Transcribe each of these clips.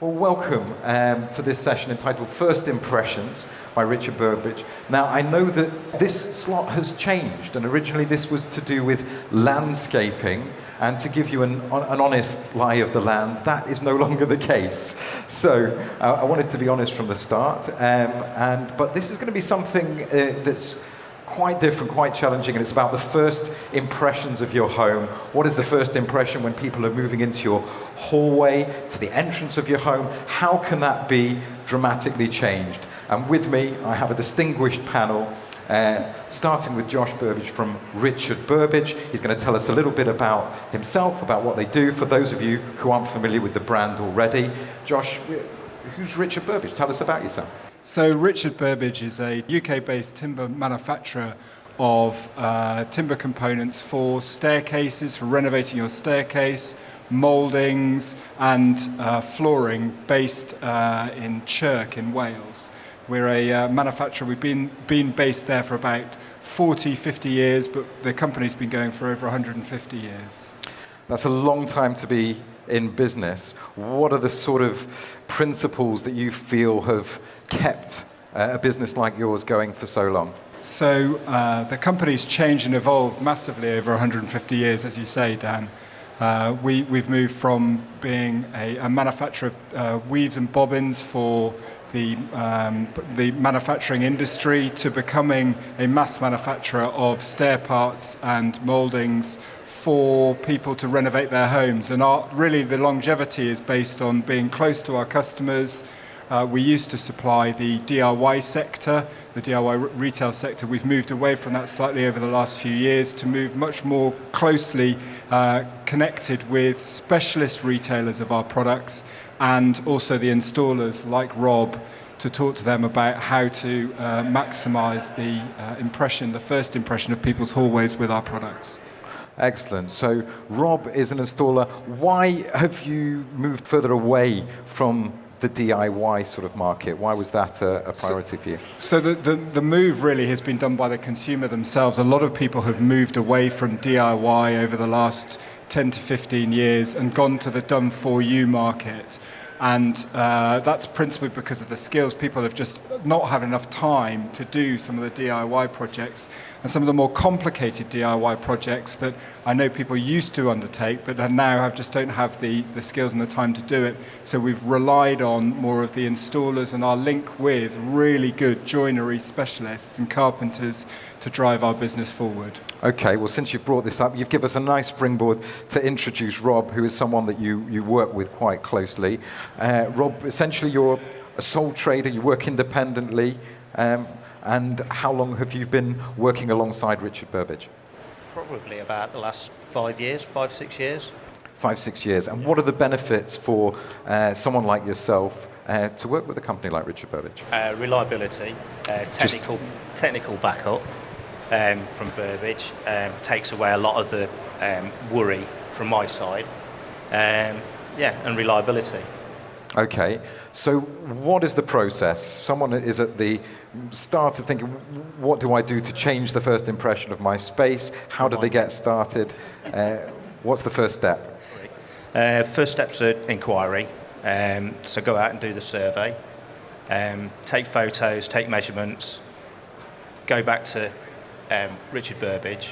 Well, welcome to this session entitled First Impressions by Richard Burbidge. Now, I know that this slot has changed, and originally this was to do with landscaping, and to give you an honest lie of the land, that is no longer the case. So I wanted to be honest from the start, but this is going to be something that's quite different, quite challenging, and it's about the first impressions of your home. What is the first impression when people are moving into your hallway, to the entrance of your home? How can that be dramatically changed? And with me, I have a distinguished panel, starting with Josh Burbidge from Richard Burbidge. He's going to tell us a little bit about himself, about what they do, for those of you who aren't familiar with the brand already. Josh, who's Richard Burbidge? Tell us about yourself. So Richard Burbidge is a UK-based timber manufacturer of timber components for staircases, for renovating your staircase, mouldings and flooring based in Chirk in Wales. We're a manufacturer. We've been based there for about 40, 50 years, but the company's been going for over 150 years. That's a long time to be in business. What are the sort of principles that you feel have kept a business like yours going for so long? So the company's changed and evolved massively over 150 years, as you say, Dan. We've moved from being a manufacturer of weaves and bobbins for the manufacturing industry to becoming a mass manufacturer of stair parts and mouldings for people to renovate their homes. And really the longevity is based on being close to our customers. We used to supply the DIY sector, the DIY retail sector. We've moved away from that slightly over the last few years to move much more closely connected with specialist retailers of our products and also the installers like Rob, to talk to them about how to maximize the first impression of people's hallways with our products. Excellent. So Rob is an installer. Why have you moved further away from the DIY sort of market? Why was that a priority for you? So the move really has been done by the consumer themselves. A lot of people have moved away from DIY over the last 10 to 15 years and gone to the done-for-you market. And that's principally because of the skills. People have just not had enough time to do some of the DIY projects, and some of the more complicated DIY projects that I know people used to undertake but now just don't have the skills and the time to do it. So we've relied on more of the installers and our link with really good joinery specialists and carpenters to drive our business forward. Okay, well, since you've brought this up, you've given us a nice springboard to introduce Rob, who is someone that you work with quite closely. Rob, essentially you're a sole trader, you work independently, and how long have you been working alongside Richard Burbidge? Probably about the last 5 years, 5-6 years. 5-6 years. And what are the benefits for someone like yourself to work with a company like Richard Burbidge? Reliability, technical backup from Burbidge takes away a lot of the worry from my side. And reliability. Okay, so what is the process? Someone is at the start of thinking, what do I do to change the first impression of my space? How do they get started? What's the first step? First step's an inquiry. So go out and do the survey. Take photos, take measurements. Go back to Richard Burbidge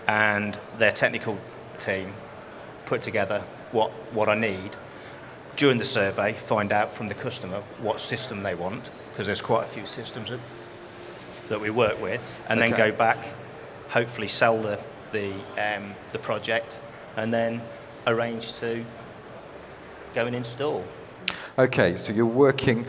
and their technical team put together what I need. During the survey, find out from the customer what system they want, because there's quite a few systems that we work with, and then go back, hopefully sell the project, and then arrange to go and install. Okay, so you're working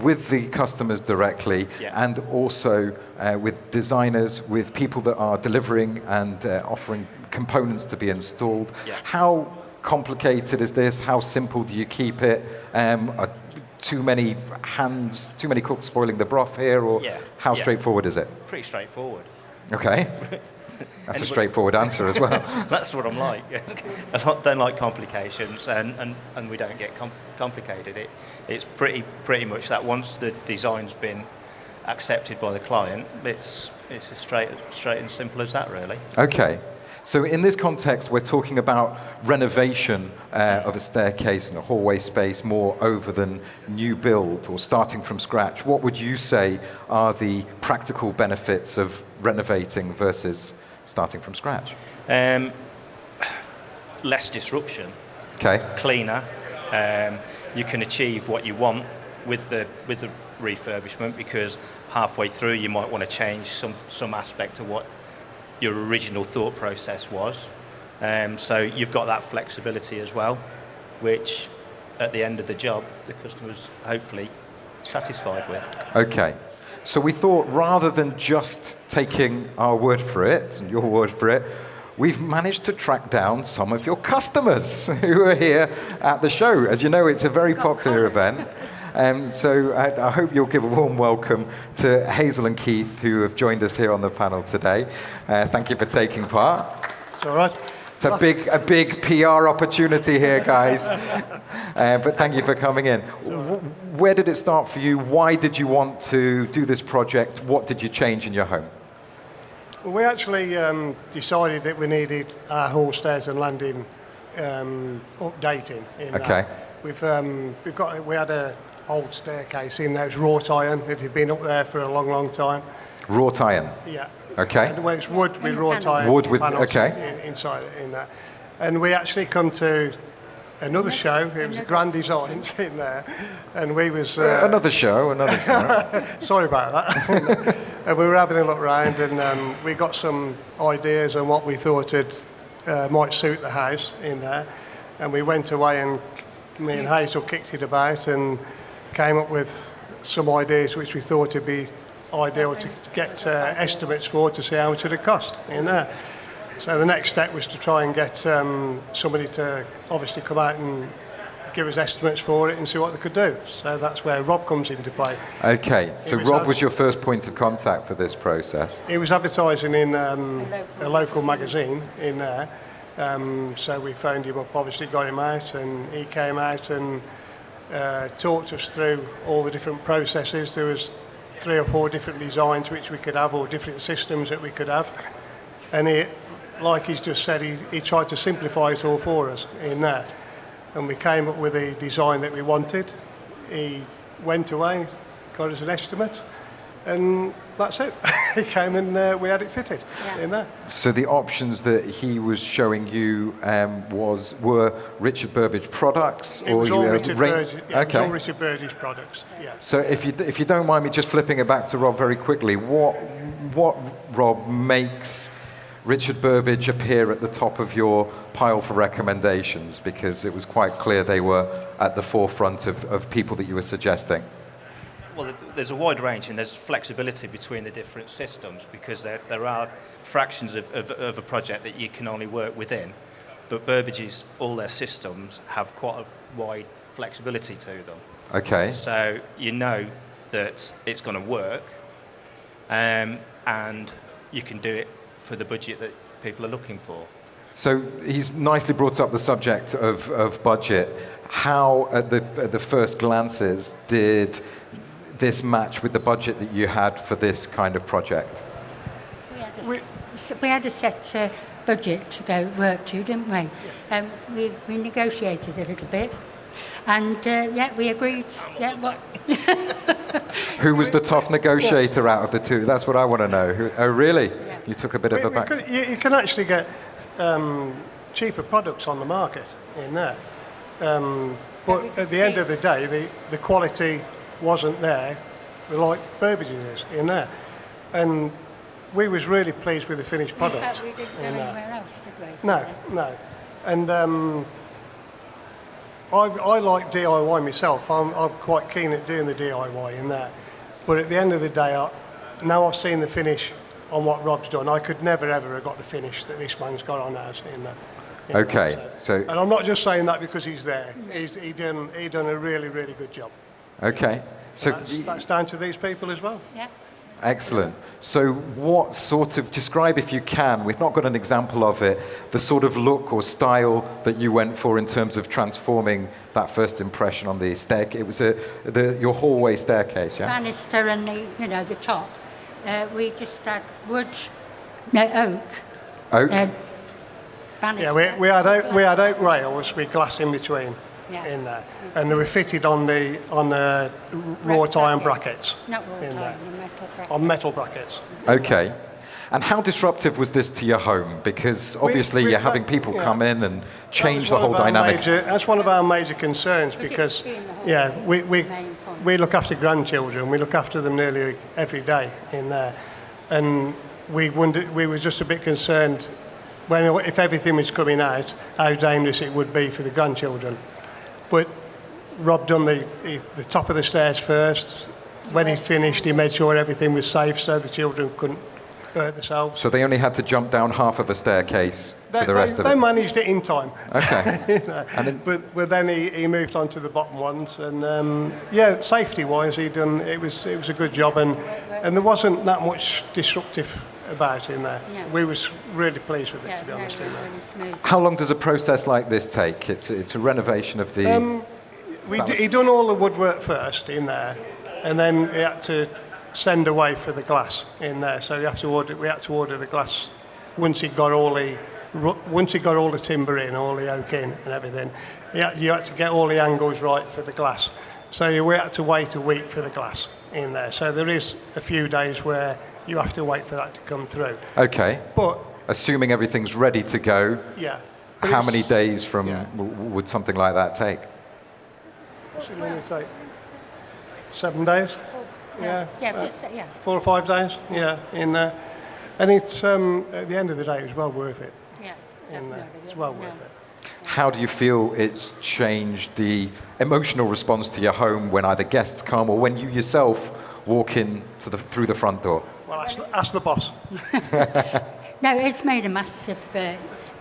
with the customers directly, and also with designers, with people that are delivering and offering components to be installed. Yeah. How complicated is this? How simple do you keep it? Are too many hands, too many cooks spoiling the broth here, or how straightforward is it? Pretty straightforward. Okay. That's a straightforward answer as well. That's what I'm like. I don't like complications, and we don't get complicated. It's pretty much that once the design's been accepted by the client, it's as straight and simple as that, really. Okay. So in this context, we're talking about renovation of a staircase and a hallway space more over than new build or starting from scratch. What would you say are the practical benefits of renovating versus starting from scratch? Less disruption. Okay. Cleaner. You can achieve what you want with the refurbishment, because halfway through you might want to change some aspect of what your original thought process was. So you've got that flexibility as well, which at the end of the job the customer's hopefully satisfied with. Okay. So we thought, rather than just taking our word for it and your word for it, we've managed to track down some of your customers who are here at the show. As you know, it's a very popular event. So I hope you'll give a warm welcome to Hazel and Keith, who have joined us here on the panel today. Thank you for taking part. It's all right. It's a big PR opportunity here, guys. But thank you for coming in. Where did it start for you? Why did you want to do this project? What did you change in your home? Well, we actually decided that we needed our hall stairs and landing updating. Okay. We had a old staircase in there. It was wrought iron. It had been up there for a long, long time. Wrought iron. Yeah. Okay. And it's wood with wrought iron. Wood with, panels okay. Inside in that. And we actually come to another show. It was Grand Designs in there, and we was another show. Sorry about that. And we were having a look around, and we got some ideas on what we thought might suit the house in there. And we went away, and me and Hazel kicked it about and came up with some ideas which we thought would be ideal to get estimates for, to see how much it would cost in there. So the next step was to try and get somebody to obviously come out and give us estimates for it and see what they could do. So that's where Rob comes into play. Okay, so Rob was your first point of contact for this process. He was advertising in a local magazine in there. So we phoned him up, obviously got him out, and he came out and talked us through all the different processes. There was 3 or 4 different designs which we could have, or different systems that we could have. And he, like he's just said, he tried to simplify it all for us in there. And we came up with a design that we wanted. He went away, got us an estimate, and that's it. He came and we had it fitted in there. So the options that he was showing you were Richard Burbidge products? It was all Richard Burbidge. Yeah, okay. It was all Richard Burbidge products. Yeah. So if you don't mind me just flipping it back to Rob very quickly, what Rob makes Richard Burbidge appear at the top of your pile for recommendations? Because it was quite clear they were at the forefront of people that you were suggesting. Well, there's a wide range, and there's flexibility between the different systems, because there are fractions of a project that you can only work within. But Burbidge's, all their systems have quite a wide flexibility to them. Okay. So you know that it's going to work, and you can do it for the budget that people are looking for. So he's nicely brought up the subject of budget. How, at the first glances, did this match with the budget that you had for this kind of project? We had a set budget to go work to, didn't we? We negotiated a little bit, and we agreed. Who was the tough negotiator out of the two? That's what I want to know. Oh, really? Yeah. You took a bit of a back. You can actually get cheaper products on the market in there. But at the end of the day, the quality wasn't there like Burbidge is in there. And we was really pleased with the finished product. We didn't go anywhere else, did we? No. And I like DIY myself. I'm quite keen at doing the DIY in there. But at the end of the day, now I've seen the finish on what Rob's done, I could never ever have got the finish that this man's got on ours in there. Okay, so... And I'm not just saying that because he's there. He done a really, really good job. Okay. So that's down to these people as well. Yeah. Excellent. So what sort of, describe if you can, we've not got an example of it, the sort of look or style that you went for in terms of transforming that first impression on the staircase. It was your hallway staircase, yeah? Banister and the top. We just had oak. Oak? banister. Yeah, we had oak rails with glass in between in there, and they were fitted on the wrought iron brackets. Not wrought in iron, there. the metal brackets. On metal brackets. Okay. And how disruptive was this to your home? Because obviously you're having people come in and change the whole dynamic. That's one of our major concerns because, we look after grandchildren. We look after them nearly every day in there, and we were just a bit concerned if everything was coming out, how dangerous it would be for the grandchildren. But Rob done the top of the stairs first. When he finished, he made sure everything was safe so the children couldn't hurt themselves. So they only had to jump down half of a staircase for the rest of it? They managed it in time. Okay. But then he moved on to the bottom ones, and safety-wise, it was a good job, and there wasn't that much disruptive about in there. Yeah. We was really pleased with it, to be honest. Really smooth. How long does a process like this take? It's a renovation of the... He done all the woodwork first in there, and then he had to send away for the glass in there. So we had to order the glass once he got all the timber in, all the oak in, and everything. You had to get all the angles right for the glass. So we had to wait a week for the glass in there. So there is a few days where you have to wait for that to come through. Okay. But assuming everything's ready to go, how many days would something like that take? What's it going to take? 7 days? Yeah. 4 or 5 days? Yeah, in there. And it's, at the end of the day, it was well worth it. Yeah, It's well worth it. How do you feel it's changed the emotional response to your home when either guests come or when you yourself walk in through the front door? Well, ask the boss. No, it's made a massive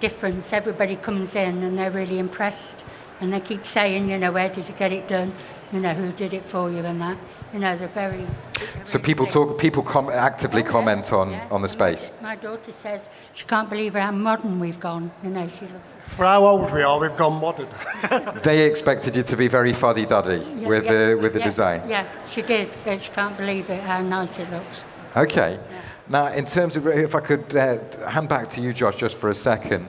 difference. Everybody comes in and they're really impressed, and they keep saying, where did you get it done? Who did it for you and that. They're very... So people actively comment on the space. My daughter says she can't believe how modern we've gone. She loves... For how old we are, we've gone modern. They expected you to be very fuddy-duddy with the design. Yeah, she did. She can't believe it, how nice it looks. Okay. Yeah. Now, in terms of, if I could hand back to you, Josh, just for a second.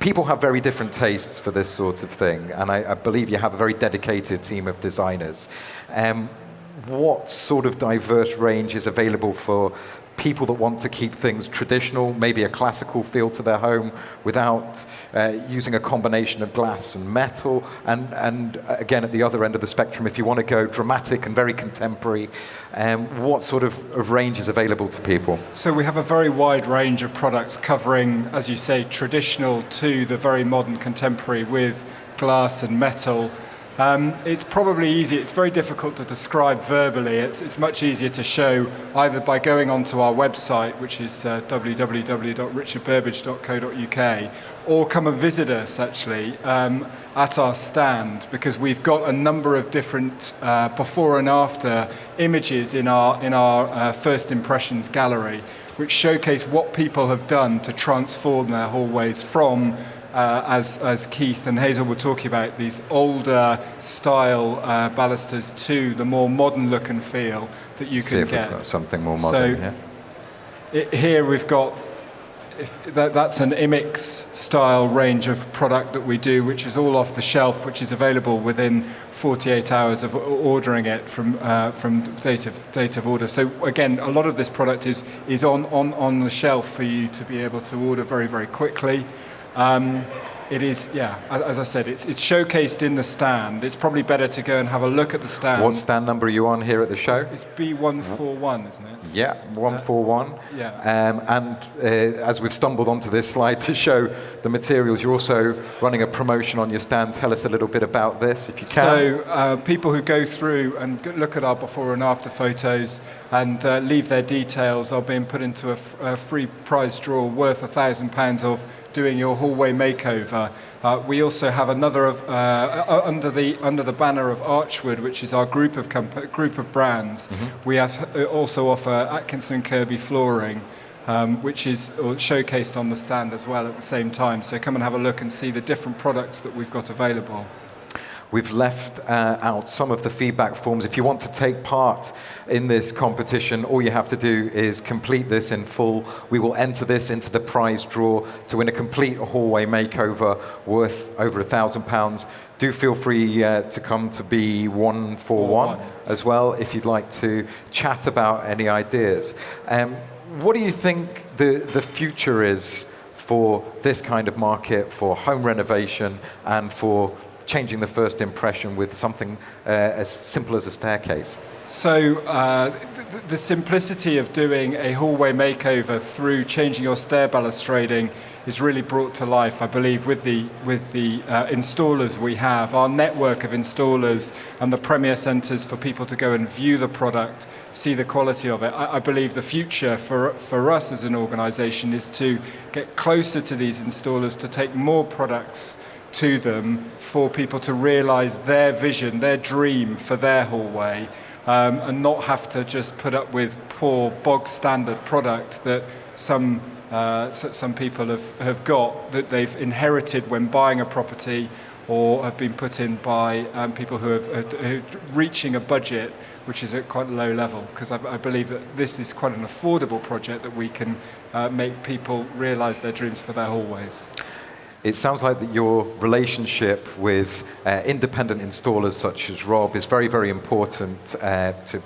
People have very different tastes for this sort of thing, and I believe you have a very dedicated team of designers. What sort of diverse range is available for people that want to keep things traditional, maybe a classical feel to their home, without using a combination of glass and metal, and again, at the other end of the spectrum, if you want to go dramatic and very contemporary, what sort of range is available to people? So we have a very wide range of products covering, as you say, traditional to the very modern contemporary with glass and metal. It's probably easy. It's very difficult to describe verbally. It's much easier to show either by going onto our website, which is www.richardburbidge.co.uk, or come and visit us actually at our stand, because we've got a number of different before and after images in our first impressions gallery, which showcase what people have done to transform their hallways from. As Keith and Hazel were talking about, these older style balusters to the more modern look and feel that you can get. We've got something more modern. Here we've got, that's an Imix style range of product that we do, which is all off the shelf, which is available within 48 hours of ordering it from date of order. So again, a lot of this product is on the shelf for you to be able to order very, very quickly. It is, as I said, it's showcased in the stand. It's probably better to go and have a look at the stand. What stand number are you on here at the show? It's B141, isn't it? Yeah, 141. As we've stumbled onto this slide to show the materials, you're also running a promotion on your stand. Tell us a little bit about this, if you can. So people who go through and look at our before and after photos and leave their details are being put into a free prize draw worth £1,000 of doing your hallway makeover. We also have another under the banner of Archwood, which is our group of brands. Mm-hmm. We have also offer Atkinson & Kirby flooring, which is showcased on the stand as well at the same time. So come and have a look and see the different products that we've got available. We've left out some of the feedback forms. If you want to take part in this competition, all you have to do is complete this in full. We will enter this into the prize draw to win a complete hallway makeover worth over £1,000. Do feel free to come to B141 as well if you'd like to chat about any ideas. What do you think the future is for this kind of market, for home renovation, and for changing the first impression with something as simple as a staircase? So the simplicity of doing a hallway makeover through changing your stair balustrading is really brought to life, I believe, with the installers we have, our network of installers and the Premier Centres for people to go and view the product, see the quality of it. I believe the future for us as an organisation is to get closer to these installers, to take more products to them for people to realise their vision, their dream for their hallway, and not have to just put up with poor bog standard product that some people have got, that they've inherited when buying a property, or have been put in by people who are reaching a budget which is at quite a low level. Because I believe that this is quite an affordable project that we can make people realise their dreams for their hallways. It sounds like that your relationship with independent installers such as Rob is very, very important to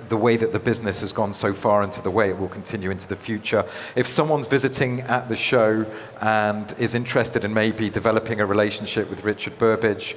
the way that the business has gone so far and to the way it will continue into the future. If someone's visiting at the show and is interested in maybe developing a relationship with Richard Burbidge,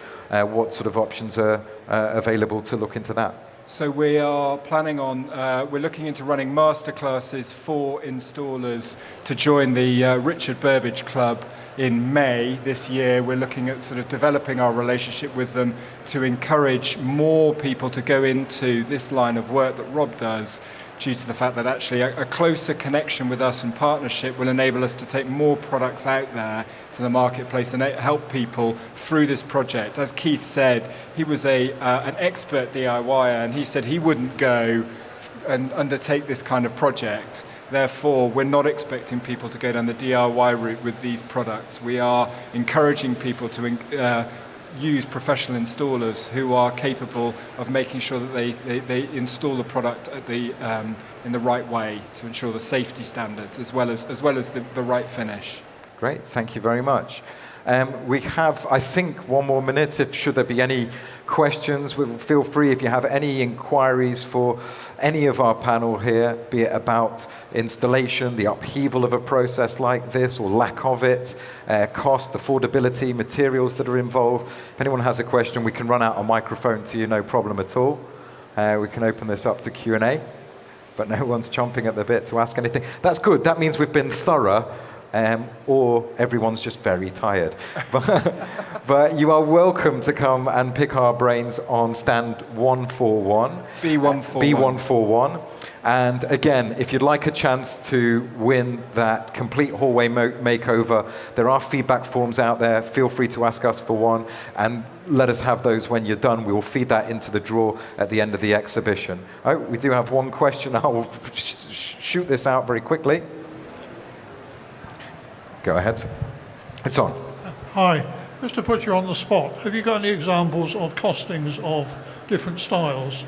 what sort of options are available to look into that? So we are planning on, we're looking into running masterclasses for installers to join the Richard Burbidge Club in May this year. We're looking at sort of developing our relationship with them to encourage more people to go into this line of work that Rob does, due to the fact that actually a closer connection with us and partnership will enable us to take more products out there to the marketplace and help people through this project. As Keith said, he was an expert DIYer, and he said he wouldn't go and undertake this kind of project. Therefore, we're not expecting people to go down the DIY route with these products. We are encouraging people to use professional installers who are capable of making sure that they install the product at in the right way to ensure the safety standards as well as the right finish. Great, thank you very much. We have, I think, one more minute. Should there be any questions, feel free if you have any inquiries for any of our panel here, be it about installation, the upheaval of a process like this or lack of it, cost, affordability, materials that are involved. If anyone has a question, we can run out a microphone to you, no problem at all. We can open this up to Q&A, but no one's chomping at the bit to ask anything. That's good. That means we've been thorough. Or everyone's just very tired. But you are welcome to come and pick our brains on stand 141. B141. And again, if you'd like a chance to win that complete hallway makeover, there are feedback forms out there. Feel free to ask us for one, and let us have those when you're done. We will feed that into the draw at the end of the exhibition. Oh, we do have one question. I will shoot this out very quickly. Go ahead. It's on. Hi. Just to put you on the spot, have you got any examples of costings of different styles?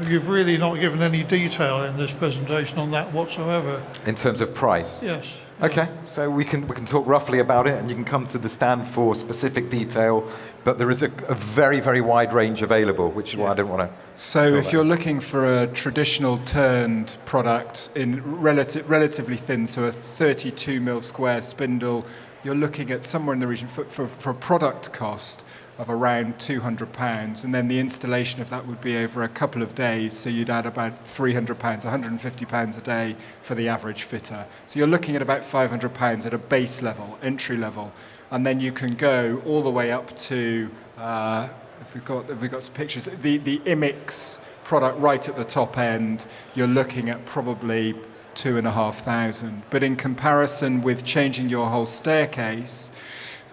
You've really not given any detail in this presentation on that whatsoever. In terms of price? Yes. Okay, so we can talk roughly about it, and you can come to the stand for specific detail, but there is a very, very wide range available, which is why I didn't want to... So if you're looking for a traditional turned product in relatively thin, so a 32mm square spindle, you're looking at somewhere in the region for a product cost of around £200, and then the installation of that would be over a couple of days, so you'd add about £300, £150 a day for the average fitter. So you're looking at about £500 at a base level, entry level, and then you can go all the way up to, if we've got some pictures, the IMIX product right at the top end, you're looking at probably £2,500. But in comparison with changing your whole staircase,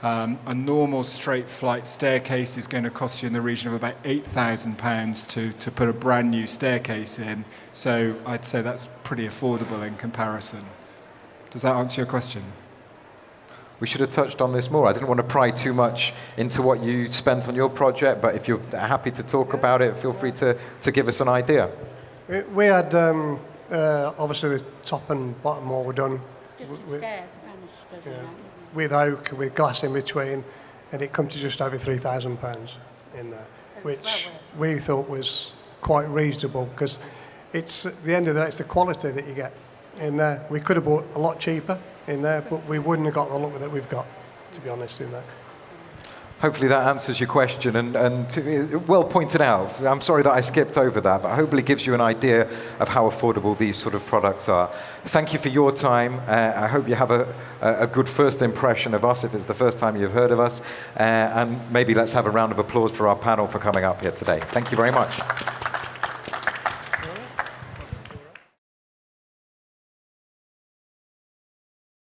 a normal straight flight staircase is going to cost you in the region of about £8,000 to put a brand new staircase in. So I'd say that's pretty affordable in comparison. Does that answer your question? we should have touched on this more. I didn't want to pry too much into what you spent on your project, but if you're happy to talk about it, feel free to give us an idea. We had, obviously, the top and bottom all were done Just a stair banisters and that. with oak, with glass in between, and it come to just over £3,000 in there, which we thought was quite reasonable, because it's, at the end of the day, it's the quality that you get in there. We could have bought a lot cheaper in there, but we wouldn't have got the look that we've got, to be honest, in there. Hopefully that answers your question, and well pointed out. I'm sorry that I skipped over that, but hopefully gives you an idea of how affordable these sort of products are. Thank you for your time. I hope you have a good first impression of us if it's the first time you've heard of us, and maybe let's have a round of applause for our panel for coming up here today. Thank you very much.